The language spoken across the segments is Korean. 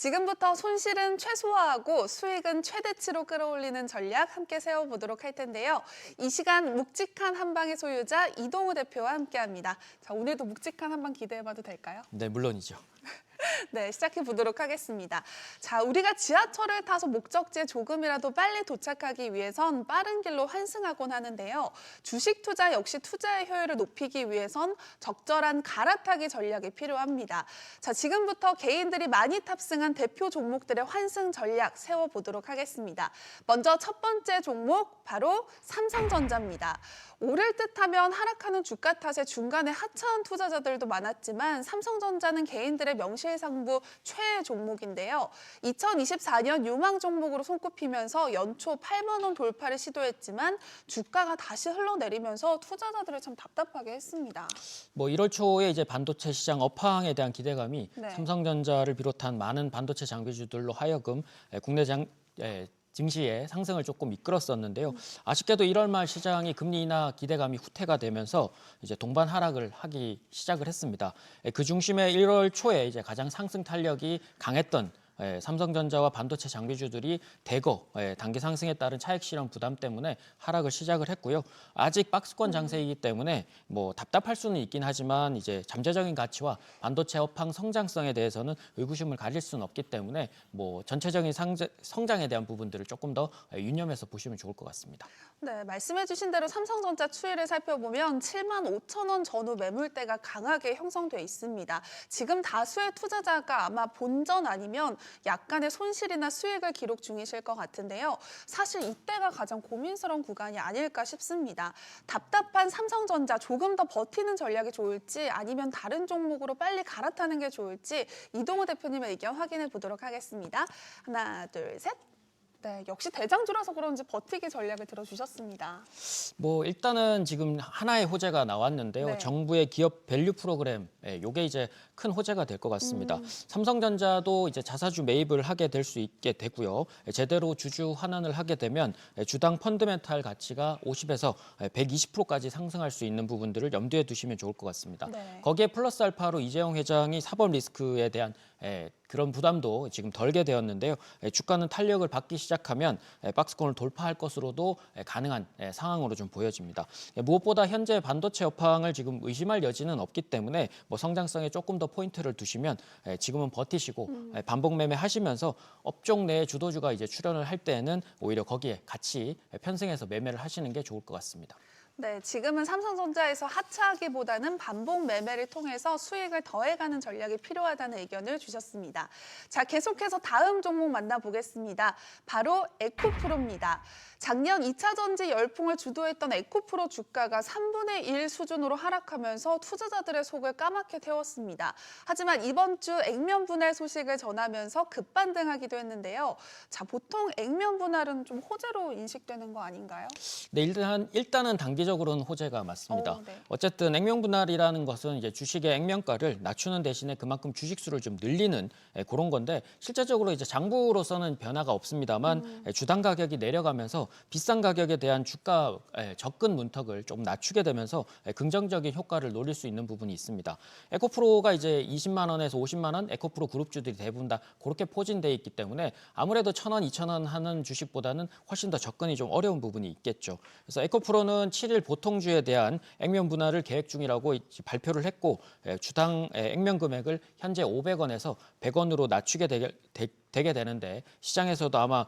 지금부터 손실은 최소화하고 수익은 최대치로 끌어올리는 전략 함께 세워보도록 할 텐데요. 이 시간 묵직한 한방의 소유자 이동우 대표와 함께합니다. 자, 오늘도 묵직한 한방 기대해봐도 될까요? 네, 물론이죠. 네, 시작해 보도록 하겠습니다. 자, 우리가 지하철을 타서 목적지에 조금이라도 빨리 도착하기 위해선 빠른 길로 환승하곤 하는데요. 주식 투자 역시 투자의 효율을 높이기 위해선 적절한 갈아타기 전략이 필요합니다. 자, 지금부터 개인들이 많이 탑승한 대표 종목들의 환승 전략 세워보도록 하겠습니다. 먼저 첫 번째 종목 바로 삼성전자입니다. 오를 듯하면 하락하는 주가 탓에 중간에 하차한 투자자들도 많았지만 삼성전자는 개인들의 명실상부 최애 종목인데요. 2024년 유망 종목으로 손꼽히면서 연초 8만 원 돌파를 시도했지만 주가가 다시 흘러내리면서 투자자들을 참 답답하게 했습니다. 1월 초에 이제 반도체 시장 업황에 대한 기대감이 네. 삼성전자를 비롯한 많은 반도체 장비주들로 하여금 국내 증시의 상승을 조금 이끌었었는데요. 아쉽게도 1월 말 시장이 금리 인하 기대감이 후퇴가 되면서 이제 동반 하락을 하기 시작을 했습니다. 그 중심에 1월 초에 이제 가장 상승 탄력이 강했던 삼성전자와 반도체 장비주들이 대거 단기 상승에 따른 차익 실현 부담 때문에 하락을 시작을 했고요. 아직 박스권 장세이기 때문에 답답할 수는 있긴 하지만 이제 잠재적인 가치와 반도체 업황 성장성에 대해서는 의구심을 가질 수는 없기 때문에 전체적인 성장에 대한 부분들을 조금 더 유념해서 보시면 좋을 것 같습니다. 네, 말씀해주신 대로 삼성전자 추이를 살펴보면 7만 5천 원 전후 매물대가 강하게 형성돼 있습니다. 지금 다수의 투자자가 아마 본전 아니면 약간의 손실이나 수익을 기록 중이실 것 같은데요. 사실 이때가 가장 고민스러운 구간이 아닐까 싶습니다. 답답한 삼성전자 조금 더 버티는 전략이 좋을지 아니면 다른 종목으로 빨리 갈아타는 게 좋을지 이동우 대표님의 의견 확인해 보도록 하겠습니다. 하나, 둘, 셋. 네, 역시 대장주라서 그런지 버티기 전략을 들어주셨습니다. 일단은 지금 하나의 호재가 나왔는데요. 네. 정부의 기업 밸류 프로그램, 요게 이제 큰 호재가 될 것 같습니다. 삼성전자도 이제 자사주 매입을 하게 될 수 있게 되고요. 제대로 주주 환원을 하게 되면 주당 펀드멘탈 가치가 50에서 120%까지 상승할 수 있는 부분들을 염두에 두시면 좋을 것 같습니다. 네. 거기에 플러스 알파로 이재용 회장이 사법 리스크에 대한 그런 부담도 지금 덜게 되었는데요. 주가는 탄력을 받기 시작하면 박스권을 돌파할 것으로도 가능한 상황으로 좀 보여집니다. 무엇보다 현재 반도체 업황을 지금 의심할 여지는 없기 때문에 성장성에 조금 더 포인트를 두시면 지금은 버티시고 반복 매매 하시면서 업종 내 주도주가 이제 출현을 할 때에는 오히려 거기에 같이 편승해서 매매를 하시는 게 좋을 것 같습니다. 네, 지금은 삼성전자에서 하차하기보다는 반복 매매를 통해서 수익을 더해가는 전략이 필요하다는 의견을 주셨습니다. 자, 계속해서 다음 종목 만나보겠습니다. 바로 에코프로입니다. 작년 2차 전지 열풍을 주도했던 에코프로 주가가 3분의 1 수준으로 하락하면서 투자자들의 속을 까맣게 태웠습니다. 하지만 이번 주 액면 분할 소식을 전하면서 급반등하기도 했는데요. 자, 보통 액면 분할은 좀 호재로 인식되는 거 아닌가요? 네, 일단은 단기적으로는 호재가 맞습니다. 네. 어쨌든 액면 분할이라는 것은 이제 주식의 액면가를 낮추는 대신에 그만큼 주식 수를 좀 늘리는 그런 건데 실제적으로 이제 장부로서는 변화가 없습니다만 주당 가격이 내려가면서 비싼 가격에 대한 주가 접근 문턱을 좀 낮추게 되면서 긍정적인 효과를 노릴 수 있는 부분이 있습니다. 에코프로가 이제 20만 원에서 50만 원 에코프로 그룹주들이 대부분 다 그렇게 포진돼 있기 때문에 아무래도 1,000원, 2,000원 하는 주식보다는 훨씬 더 접근이 좀 어려운 부분이 있겠죠. 그래서 에코프로는 7일 보통주에 대한 액면 분할을 계획 중이라고 발표를 했고 주당 액면 금액을 현재 500원에서 100원으로 낮추게 되게 되는데 시장에서도 아마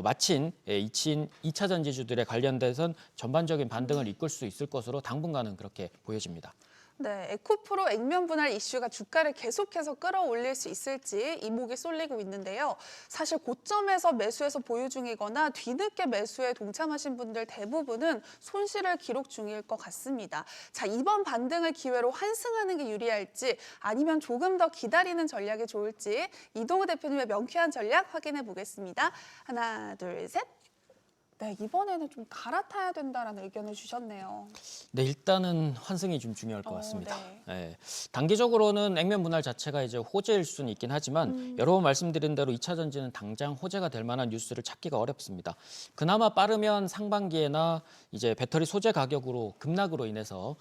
마친 2차 전지주들에 관련돼선 전반적인 반등을 이끌 수 있을 것으로 당분간은 그렇게 보여집니다. 네, 에코프로 액면 분할 이슈가 주가를 계속해서 끌어올릴 수 있을지 이목이 쏠리고 있는데요. 사실 고점에서 매수해서 보유 중이거나 뒤늦게 매수에 동참하신 분들 대부분은 손실을 기록 중일 것 같습니다. 자, 이번 반등을 기회로 환승하는 게 유리할지 아니면 조금 더 기다리는 전략이 좋을지 이동우 대표님의 명쾌한 전략 확인해 보겠습니다. 하나, 둘, 셋. 네, 이번에는 좀 갈아타야 된다라는 의견을 주셨네요. 네, 일단은 환승이 좀 중요할 것 어, 같습니다. 네. 예, 단기적으로는 액면 분할 자체가 이제 호재일 수는 있긴 하지만 여러 번 말씀드린 대로 2차 전지는 당장 호재가 될 만한 뉴스를 찾기가 어렵습니다. 그나마 빠르면 상반기에나 이제 배터리 소재 가격으로 급락으로 인해서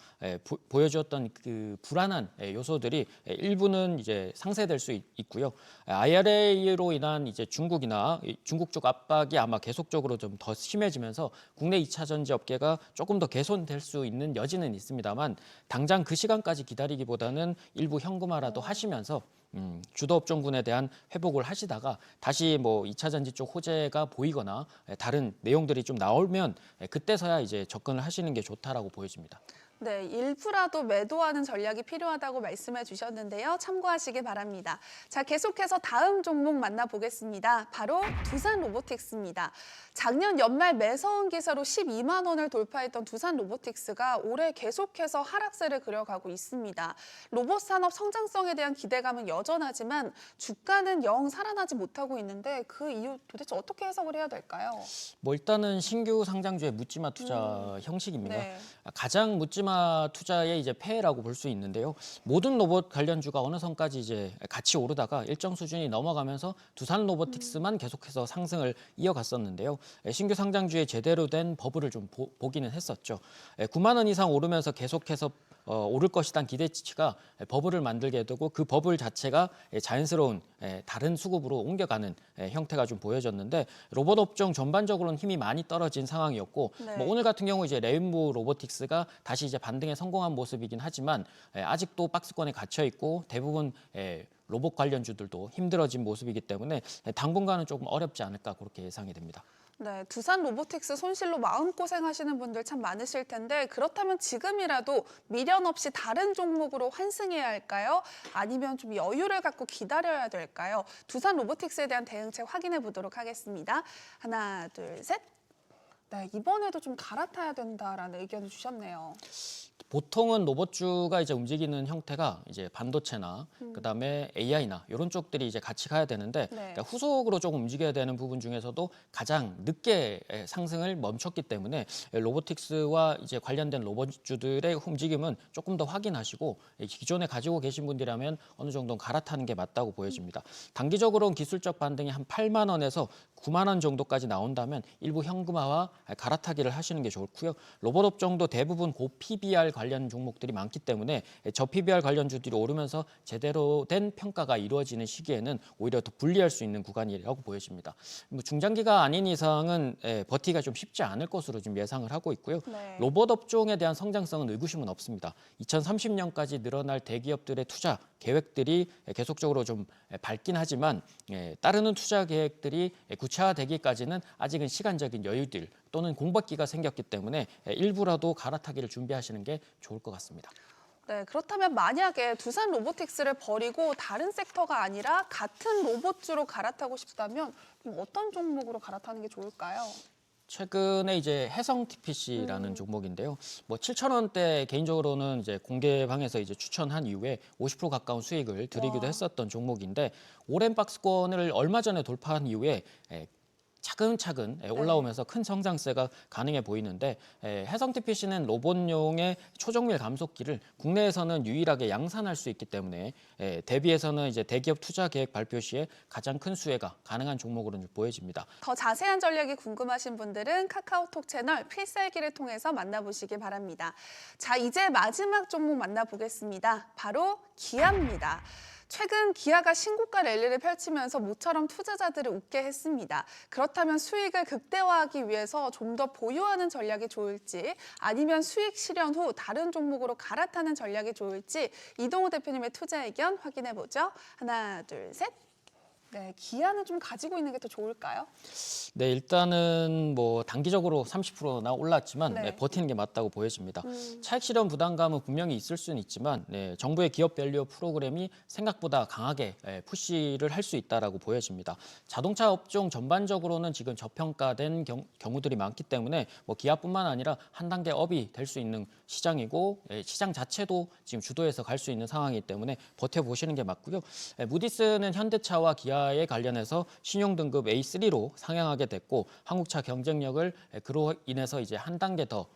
보여주었던 그 불안한 요소들이 일부는 이제 상쇄될 수 있고요. IRA로 인한 이제 중국이나 중국 쪽 압박이 아마 계속적으로 좀 더 심해지면서 국내 2차 전지 업계가 조금 더 개선될 수 있는 여지는 있습니다만 당장 그 시간까지 기다리기보다는 일부 현금화라도 하시면서 주도 업종군에 대한 회복을 하시다가 다시 뭐 2차 전지 쪽 호재가 보이거나 다른 내용들이 좀 나오면 그때서야 이제 접근을 하시는 게 좋다라고 보여집니다. 네, 일부라도 매도하는 전략이 필요하다고 말씀해 주셨는데요. 참고하시기 바랍니다. 자, 계속해서 다음 종목 만나보겠습니다. 바로 두산 로보틱스입니다. 작년 연말 매서운 기사로 12만 원을 돌파했던 두산 로보틱스가 올해 계속해서 하락세를 그려가고 있습니다. 로봇 산업 성장성에 대한 기대감은 여전하지만 주가는 영 살아나지 못하고 있는데 그 이유 도대체 어떻게 해석을 해야 될까요? 뭐 일단은 신규 상장주의 묻지마 투자 형식입니다. 네. 가장 묻지마 투자의 이제 폐해라고 볼 수 있는데요. 모든 로봇 관련주가 어느 선까지 이제 같이 오르다가 일정 수준이 넘어가면서 두산 로보틱스만 계속해서 상승을 이어갔었는데요. 신규 상장주의 제대로 된 버블을 좀 보기는 했었죠. 9만 원 이상 오르면서 계속해서 오를 것이란 기대치가 버블을 만들게 되고 그 버블 자체가 자연스러운 다른 수급으로 옮겨가는 형태가 좀 보여졌는데 로봇 업종 전반적으로는 힘이 많이 떨어진 상황이었고 네. 뭐 오늘 같은 경우 이제 레인보우 로보틱스가 다시 이제 반등에 성공한 모습이긴 하지만 아직도 박스권에 갇혀 있고 대부분 로봇 관련주들도 힘들어진 모습이기 때문에 당분간은 조금 어렵지 않을까 그렇게 예상이 됩니다. 네, 두산 로보틱스 손실로 마음고생하시는 분들 참 많으실 텐데 그렇다면 지금이라도 미련 없이 다른 종목으로 환승해야 할까요? 아니면 좀 여유를 갖고 기다려야 될까요? 두산 로보틱스에 대한 대응책 확인해 보도록 하겠습니다. 하나, 둘, 셋. 네, 이번에도 좀 갈아타야 된다라는 의견을 주셨네요. 보통은 로봇주가 이제 움직이는 형태가 이제 반도체나 그다음에 AI나 이런 쪽들이 이제 같이 가야 되는데 네. 그러니까 후속으로 조금 움직여야 되는 부분 중에서도 가장 늦게 상승을 멈췄기 때문에 로보틱스와 이제 관련된 로봇주들의 움직임은 조금 더 확인하시고 기존에 가지고 계신 분들이라면 어느 정도 갈아타는 게 맞다고 보여집니다. 단기적으로는 기술적 반등이 한 8만 원에서 9만 원 정도까지 나온다면 일부 현금화와 갈아타기를 하시는 게 좋고요. 로봇 업종도 대부분 고 PBR 관련 종목들이 많기 때문에 저 PBR 관련주들이 오르면서 제대로 된 평가가 이루어지는 시기에는 오히려 더 불리할 수 있는 구간이라고 보여집니다. 뭐 중장기가 아닌 이상은 버티기가 좀 쉽지 않을 것으로 좀 예상을 하고 있고요. 네. 로봇 업종에 대한 성장성은 의구심은 없습니다. 2030년까지 늘어날 대기업들의 투자 계획들이 계속적으로 좀 밝긴 하지만 따르는 투자 계획들이 구체화되기까지는 아직은 시간적인 여유들 또는 공백기가 생겼기 때문에 일부라도 갈아타기를 준비하시는 게 좋을 것 같습니다. 네, 그렇다면 만약에 두산 로보틱스를 버리고 다른 섹터가 아니라 같은 로봇주로 갈아타고 싶다면 그럼 어떤 종목으로 갈아타는 게 좋을까요? 최근에 이제 해성 TPC라는 종목인데요. 뭐 7천 원대 개인적으로는 이제 공개방에서 이제 추천한 이후에 50% 가까운 수익을 드리기도 와. 했었던 종목인데 오랜 박스권을 얼마 전에 돌파한 이후에 차근차근 올라오면서 큰 성장세가 가능해 보이는데 해성 TPC는 로봇용의 초정밀 감속기를 국내에서는 유일하게 양산할 수 있기 때문에 대비해서는 이제 대기업 투자 계획 발표 시에 가장 큰 수혜가 가능한 종목으로 보여집니다. 더 자세한 전략이 궁금하신 분들은 카카오톡 채널 필살기를 통해서 만나보시기 바랍니다. 자, 이제 마지막 종목 만나보겠습니다. 바로 기아입니다. 최근 기아가 신고가 랠리를 펼치면서 모처럼 투자자들을 웃게 했습니다. 그렇다면 수익을 극대화하기 위해서 좀 더 보유하는 전략이 좋을지 아니면 수익 실현 후 다른 종목으로 갈아타는 전략이 좋을지 이동우 대표님의 투자 의견 확인해보죠. 하나, 둘, 셋. 네, 기아는 좀 가지고 있는 게 더 좋을까요? 네, 일단은 뭐 단기적으로 30%나 올랐지만 네. 버티는 게 맞다고 보여집니다. 차익 실현 부담감은 분명히 있을 수는 있지만 정부의 기업 밸류 프로그램이 생각보다 강하게 푸시를 할 수 있다라고 보여집니다. 자동차 업종 전반적으로는 지금 저평가된 경우들이 많기 때문에 뭐 기아뿐만 아니라 한 단계 업이 될 수 있는 시장이고 시장 자체도 지금 주도해서 갈 수 있는 상황이기 때문에 버텨보시는 게 맞고요. 무디스는 현대차와 기아 투자에 관련해서 신용등급 A3로 상향하게 됐고 한국차 경쟁력을 그로 인해서 이제 한 단계 더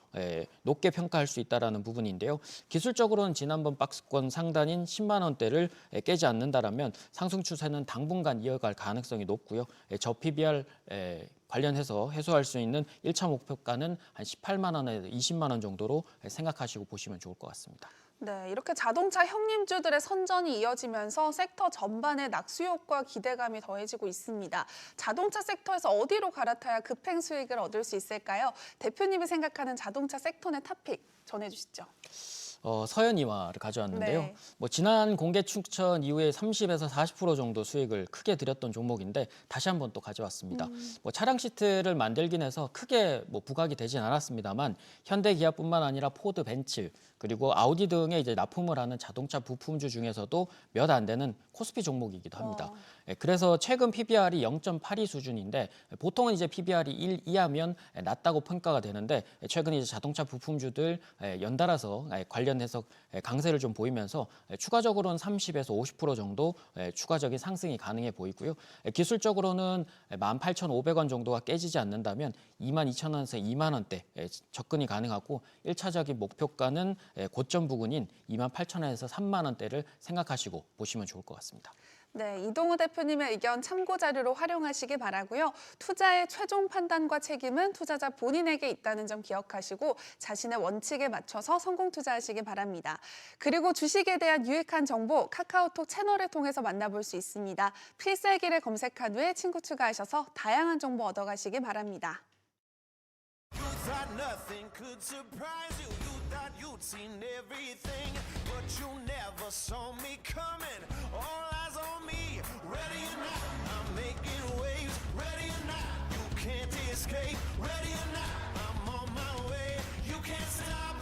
높게 평가할 수 있다라는 부분인데요. 기술적으로는 지난번 박스권 상단인 10만 원대를 깨지 않는다라면 상승 추세는 당분간 이어갈 가능성이 높고요. 저 PBR 관련해서 해소할 수 있는 1차 목표가는 한 18만 원에서 20만 원 정도로 생각하시고 보시면 좋을 것 같습니다. 네, 이렇게 자동차 형님주들의 선전이 이어지면서 섹터 전반에 낙수효과 기대감이 더해지고 있습니다. 자동차 섹터에서 어디로 갈아타야 급행 수익을 얻을 수 있을까요? 대표님이 생각하는 자동차 섹터 내 탑픽 전해주시죠. 서현이화를 가져왔는데요. 네. 지난 공개 추천 이후에 30에서 40% 정도 수익을 크게 드렸던 종목인데 다시 한번 또 가져왔습니다. 차량 시트를 만들긴 해서 크게 부각이 되진 않았습니다만 현대 기아뿐만 아니라 포드, 벤츠 그리고 아우디 등에 이제 납품을 하는 자동차 부품주 중에서도 몇 안 되는 코스피 종목이기도 합니다. 그래서 최근 PBR이 0.82 수준인데 보통은 이제 PBR이 1 이하면 낮다고 평가가 되는데 최근 이제 자동차 부품주들 연달아서 관련해서 강세를 좀 보이면서 추가적으로는 30에서 50% 정도 추가적인 상승이 가능해 보이고요. 기술적으로는 18,500원 정도가 깨지지 않는다면 22,000원에서 2만 원대 접근이 가능하고 1차적인 목표가는 고점 부근인 28,000원에서 3만 원대를 생각하시고 보시면 좋을 것 같습니다. 네, 이동우 대표님의 의견 참고 자료로 활용하시기 바라고요. 투자의 최종 판단과 책임은 투자자 본인에게 있다는 점 기억하시고 자신의 원칙에 맞춰서 성공 투자하시기 바랍니다. 그리고 주식에 대한 유익한 정보 카카오톡 채널을 통해서 만나볼 수 있습니다. 필살기를 검색한 후에 친구 추가하셔서 다양한 정보 얻어가시기 바랍니다. You thought nothing could surprise you. You thought you'd seen everything, but you never saw me coming. All eyes on me, ready or not, I'm making waves. Ready or not, you can't escape. Ready or not, I'm on my way. You can't stop.